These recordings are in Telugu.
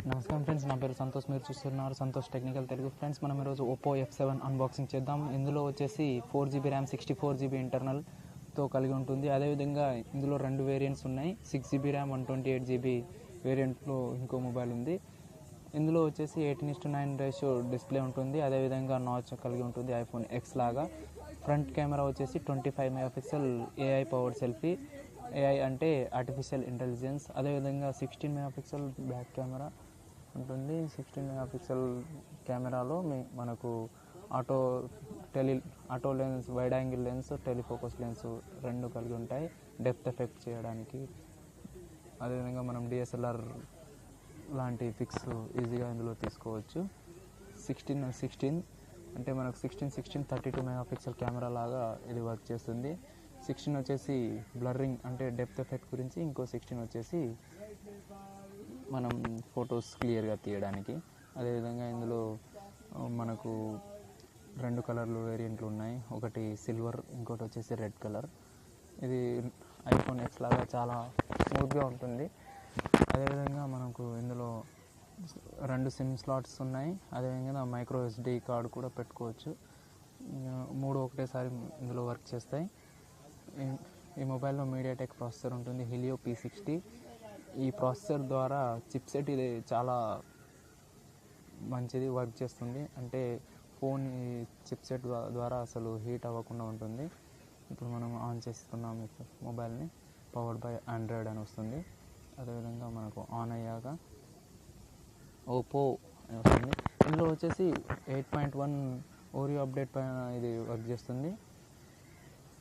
నమస్కారం ఫ్రెండ్స్, నా పేరు సంతోష్. మీరు చూస్తున్నారు సంతోష్ టెక్నికల్ తెలుగు. ఫ్రెండ్స్, మనం ఈరోజు Oppo F7 అన్బాక్సింగ్ చేద్దాం. ఇందులో వచ్చేసి 4GB ర్యామ్ 64GB ఇంటర్నల్తో కలిగి ఉంటుంది. అదేవిధంగా ఇందులో 2 వేరియంట్స్ ఉన్నాయి. 6GB ర్యామ్ 128GB వేరియంట్లో ఇంకో మొబైల్ ఉంది. ఇందులో వచ్చేసి 18:9 రేషియో డిస్ప్లే ఉంటుంది. అదేవిధంగా నాచ్ కలిగి ఉంటుంది, iPhone X లాగా. ఫ్రంట్ కెమెరా వచ్చేసి 25 megapixel AI powered selfie. AI అంటే ఆర్టిఫిషియల్ ఇంటెలిజెన్స్. అదేవిధంగా 16 మెగాపిక్సెల్ బ్యాక్ కెమెరా ఉంటుంది. 16 మెగాపిక్సెల్ కెమెరాలో మనకు auto lens, wide angle lens, telefocus lens 2 కలిగి ఉంటాయి, డెప్త్ ఎఫెక్ట్ చేయడానికి. అదేవిధంగా మనం DSLR లాంటి పిక్స్ ఈజీగా ఇందులో తీసుకోవచ్చు. 16 అంటే మనకు 16 32 మెగాపిక్సెల్ కెమెరా లాగా ఇది వర్క్ చేస్తుంది. 16 వచ్చేసి బ్లర్రింగ్ అంటే డెప్త్ ఎఫెక్ట్ గురించి, ఇంకో 16 వచ్చేసి మనం ఫొటోస్ క్లియర్గా తీయడానికి. అదేవిధంగా ఇందులో మనకు 2 కలర్లు వేరియంట్లు ఉన్నాయి. ఒకటి సిల్వర్, ఇంకోటి వచ్చేసి రెడ్ కలర్. ఇది iPhone X లాగా చాలా స్మూత్గా ఉంటుంది. అదేవిధంగా మనకు ఇందులో 2 సిమ్ స్లాట్స్ ఉన్నాయి. అదేవిధంగా మైక్రో SD కార్డు కూడా పెట్టుకోవచ్చు. 3 ఒకటేసారి ఇందులో వర్క్ చేస్తాయి. ఈ మొబైల్లో MediaTek ప్రాసెసర్ ఉంటుంది, Helio P60. ఈ ప్రాసెసర్ ద్వారా చిప్సెట్ ఇది చాలా మంచిది, వర్క్ చేస్తుంది. అంటే ఫోన్ ఈ చిప్సెట్ ద్వారా అసలు హీట్ అవ్వకుండా ఉంటుంది. ఇప్పుడు మనం ఆన్ చేస్తున్నాం మొబైల్ని. పవర్డ్ బై ఆండ్రాయిడ్ అని వస్తుంది. అదేవిధంగా మనకు ఆన్ అయ్యాక Oppo అని వస్తుంది. ఇందులో వచ్చేసి 8.1 ఓరియో అప్డేట్ పైన ఇది వర్క్ చేస్తుంది.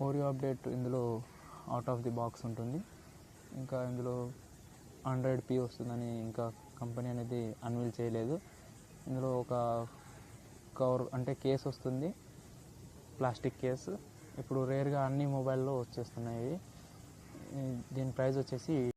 ఓరియో అప్డేట్ ఇందులో అవుట్ ఆఫ్ ది బాక్స్ ఉంటుంది. ఇంకా ఇందులో Android P వస్తుందని ఇంకా కంపెనీ అనేది అన్వీల్ చేయలేదు. ఇందులో ఒక కవర్ అంటే కేస్ వస్తుంది, ప్లాస్టిక్ కేసు. ఇప్పుడు రేర్గా అన్ని మొబైల్లో వచ్చేస్తున్నాయి. దీని ప్రైస్ వచ్చేసి